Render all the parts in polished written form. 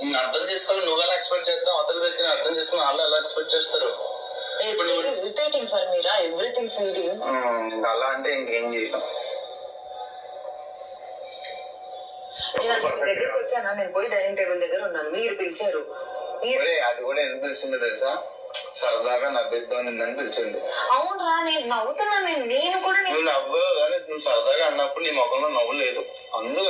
నేను అర్థం చేసుకోవాలి. నువ్వు ఎలా ఎక్స్పెక్ట్ చేస్తావు, అవతల వ్యక్తిని అర్థం చేసుకుని వాళ్ళు ఎలా ఎక్స్పెక్ట్ చేస్తారు. Irritating for Meera everything feeling. అలా అంటే ఇంకేం చేయలేం. నేను అసలు మీ దగ్గరికి వచ్చానా, నేను పోయి డైనింగ్ టేబుల్ దగ్గర ఉన్నాను, మీరు పిలిచారు. అది కూడా ఎందుకు పిలిచిందో తెలుసా, సరదాగా నవ్విద్దాం నిన్నని పిలిచింది. అవునరా, నేను నవ్వుతున్నాను. నేను కూడా నువ్వు నవ్వు కానీ నువ్వు సరదాగా అన్నప్పుడు నీ ముఖంలో నవ్వు లేదు. అందుకు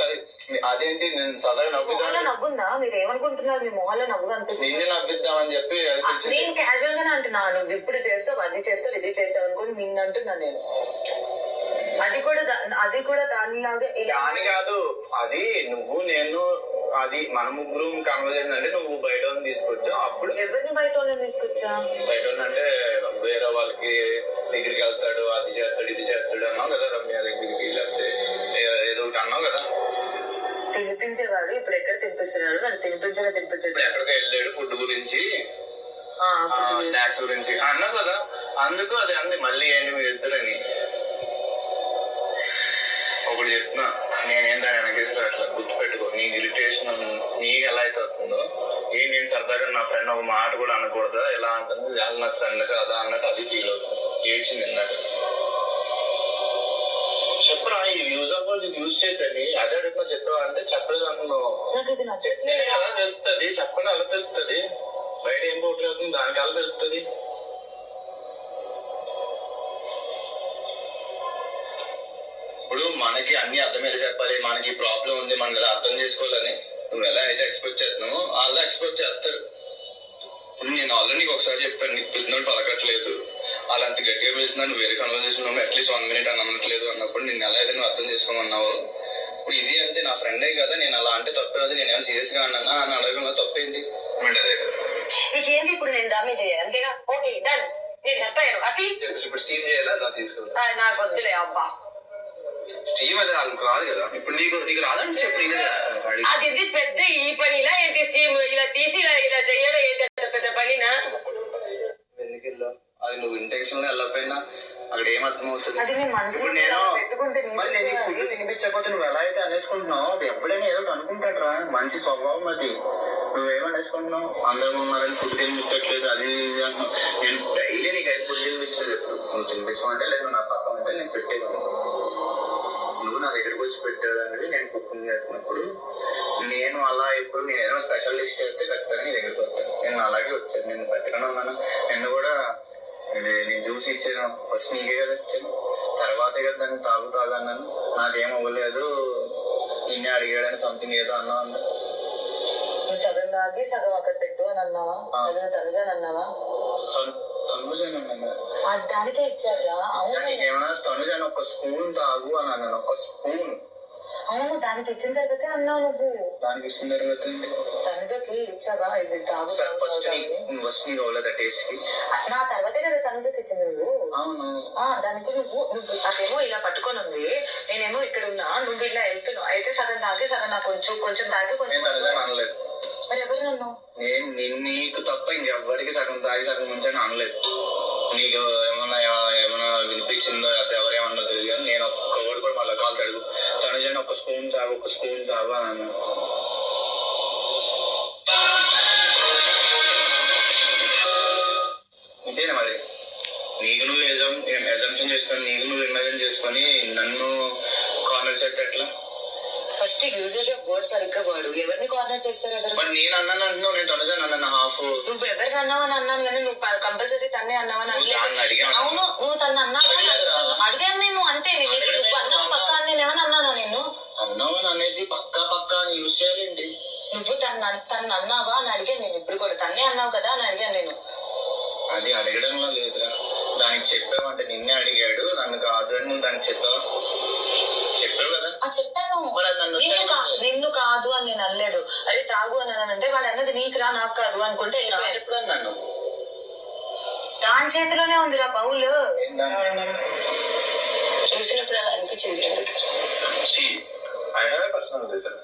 అదేంటి నేను సరదాగా నవ్వుతాను. నవ్వుందా? మీరు ఏమనుకుంటున్నారు? మీ మొహంలో నవ్వుగా అనిపిస్తుంది. నిన్ను నవ్విద్దామని చెప్పి నేను క్యాజువల్ గానే అంటున్నాను. నువ్వు ఇప్పుడు చేస్తావు, అది చేస్తావు, ఇది చేస్తావు అనుకోని నిన్ను అంటున్నాను నేను. అది కూడా దానిలాగా దాని కాదు. అది నువ్వు నేను అది మన ముగ్గురు కన్వర్జేషన్ అంటే నువ్వు బయట తీసుకొచ్చావు. అప్పుడు ఎవరిని బయట వాళ్ళని తీసుకొచ్చా? బయట అంటే వేరే వాళ్ళకి దగ్గరికి వెళ్తాడు, అది చేస్తాడు, ఇది చేస్తాడు అన్నావు కదా. రమ్య దగ్గరికి లేకపోతే ఏదో ఒకటి అన్నావు కదా. తినిపించేవాడు ఇప్పుడు ఎక్కడ తినిపిస్తున్నాడు? వాడు తినిపించాడు. ఇప్పుడు ఎక్కడికి వెళ్ళాడు ఫుడ్ గురించి, స్నాక్స్ గురించి అన్నావు కదా. అందుకు అది అంది. మళ్ళీ ఏంటి మీరు ఇద్దరని ఒకటి చెప్తున్నా. నేనేందని వెనకేసి అట్లా గుర్తుపెట్టుకో. నీకు ఇరిటేషన్ నీకు ఎలా అయితే అవుతుందో, నేను సరదాగా నా ఫ్రెండ్ ఒక మాట కూడా అనకూడదా, ఎలా అంటుంది వాళ్ళు నా ఫ్రెండ్ కదా అన్నట్టు అది ఫీల్ అవుతుంది. ఏడ్చింది ఇందాక. చెప్పరా ఈ యూజ్ ఆఫ్ వర్డ్స్ యూజ్ చేయద్దని. అదే అడుగుతున్నా చెప్పావా అంటే చెప్పలేదు అనుకున్నావు. అలా తెలుస్తుంది, చెప్పని అలా తెలుస్తుంది. బయట ఏం పోటీ అవుతుంది దానికి అలా తెలుస్తుంది. ఇప్పుడు మనకి అన్ని అర్థమయ్యేలా చెప్పాలి. మనకి ప్రాబ్లం ఉంది, మనం ఎలా అర్థం చేసుకోవాలని నువ్వు ఎలా అయితే ఎక్స్పెక్ట్ చేస్తున్నావో వాళ్ళు ఎక్స్పెక్ట్ చేస్తారు. ఇప్పుడు నేను ఆల్రెడీ నీకు ఒకసారి చెప్పాను, నీకు పిలిచినప్పుడు పలకట్లేదు, అలా అంత గట్టిగా పిలిచినా నువ్వు వేరే కన్వర్జేషన్ అట్లీస్ట్ 1 minute అని అనట్లేదు అన్నప్పుడు నేను ఎలా అయితే నువ్వు అర్థం చేసుకోమన్నావు. ఇప్పుడు ఇది అంటే నా ఫ్రెండే కదా, నేను అలా అంటే తప్పేది. నేను ఏమైనా సీరియస్ గా అన్నా అని అడగడంలో తప్పేంటి? అదే కదా. నీకేంటి ఇప్పుడు నేను డామేజ్ చేయాలి అంతేగా? Okay done. నేను చెప్పాను అది ఇప్పుడు స్టీమ్ చేయాలా, అలా తీసుకెళ్తా. నాకు వద్దులే అబ్బా. స్టీమ్ అది వాళ్ళకి రాదు కదా. ఇప్పుడు నీకు రాదంటే చెప్పు, నేనే చేస్తాను. అది పెద్ద ఈ పనిలా ఏంటి? స్టీమ్ ఇలా తీసి ఇలా చేయడం ఏంటి పెద్ద పనినా? ఎందుకు వెళ్ళావు? అది నువ్వు ఇంటెన్షన్ గా వెళ్ళకపోయినా అక్కడ ఏమర్థం అవుతుంది? ఇప్పుడు నేను మరి నేను ఫుడ్ తినిపించకపోతే నువ్వు ఎలా అయితే అనేసుకుంటున్నావు, ఎప్పుడైనా ఏదో అనుకుంటాడు రా. మంచి స్వభావం అది. నువ్వేమనేసుకుంటున్నావు? అందరూ ఉన్నారని ఫుడ్ తినిపించట్లేదు అది ఇది అంటున్నావు. నేను డైలీ నీకు అయితే ఫుడ్ తినిపించలేదు. ఎప్పుడు నువ్వు తినిపించమంటే లేదు నా పక్కన ఉంటే నేను పెట్టేవాను. నువ్వు నా దగ్గరకు వచ్చి పెట్టేదానివి నేను కుకింగ్ చేస్తున్నప్పుడు. నేను అలా ఎప్పుడు నేనేమో స్పెషల్ డిష్ చేస్తే ఖచ్చితంగా నీ దగ్గరికి వస్తాను. నేను అలాగే వచ్చాను. నేను పట్టుకుని ఉన్నాను. నిన్ను కూడా నేను జ్యూస్ ఇచ్చాను. ఫస్ట్ నీకే కదా ఇచ్చాను, తర్వాతే కదా దాన్ని తాగన్నాను. నాకేం అవ్వలేదు, నిన్నే అడిగాడని సంథింగ్ ఏదో అన్నావు అన్న. నువ్వు సగం తాగి సగం అక్కడ పెట్టు అని అన్నావా? తనుజాని అన్నావా? తనుజాని అన్నా. దానికే ఇచ్చాడా? నీకేమన్నా తనుజాని ఒక స్పూన్ తాగు అని అన్నాను. ఒక స్పూన్. అవును, దానికి ఇచ్చిన తర్వాతే అన్నావు నువ్వు. దానికి ఇచ్చిన తర్వాత తనుజకి ఇచ్చావా? ఇది తాగు ఫస్ట్ నీకు అవ్వలేదా టేస్ట్ కి? నా తర్వాతే కదా తనుజకి ఇచ్చింది నువ్వు. అవును. దానికి నువ్వు అదేమో ఇలా పట్టుకొని ఉంది, నేనేమో ఇక్కడ ఉన్నా, నువ్వు ఇలా వెళ్తున్నావు. అయితే సగం తాగి సగం నాకు కొంచెం తాగి కొంచెం అనలేదు. మరి ఎవరు నన్ను? నేను నీకు తప్ప ఇంకెవ్వరికి సగం తాగి సగం ముంచని అనలేదు. నీకు ఏమన్నా వినిపించిందో లేకపోతే ఎవరేమన్నా తెలియదు కానీ నేను ఒక్క వర్డ్ కూడా మళ్ళీ కాలు తడుగు తనుజాని ఒక స్పూన్ తాగు అని అన్నాను. ఇంతేనా మరి? నీకు నువ్వు ఎజంప్షన్ చేసుకొని నీకు నువ్వు ఇమాజిన్ చేసుకొని నన్ను కార్నర్ చేస్తే ఎట్లా? ఫస్ట్ యూజేజ్ ఆఫ్ వర్డ్స్ సరిగ్గా వాడు. ఎవరిని కార్నర్ చేస్తారు? మరి నేను అన్నాను అంటున్నావు, నేను తనుజాని అన్నాను హాఫ్. నువ్వు ఎవరిని అన్నావని అన్నాను కానీ నువ్వు కంపల్సరీ తన్నే అన్నావని అనలేదు. అవును, నువ్వు తను అన్నావు అడిగాను నేను. అంతే, నువ్వు అన్నావు పక్కా అని నేను ఏమని అన్నాను? నిన్ను అన్నావని అనేసి పక్కా అని యూజ్ చేయాలండి. నువ్వు తను అన్నావా అని అడిగాను నేను. ఇప్పుడు కూడా తన్నే అన్నావు కదా అని అడిగాను నేను. అది అడగడంలో లేదురా. దానికి చెప్పావంటే నిన్నే అడిగాడు, నన్ను కాదు అని నువ్వు దానికి చెప్పావు కదా. చెప్పాను. నిన్ను కాదు అని నేను అనలేదు. అరే తాగు అని అంటే వాడు అన్నది నీకు రా నాకు కాదు అనుకుంటే ఎప్పుడు అన్నాను? దాని చేతిలోనే ఉందిరా బౌల్. చూసినప్పుడు అలా అనిపించింది. I have a personal reason.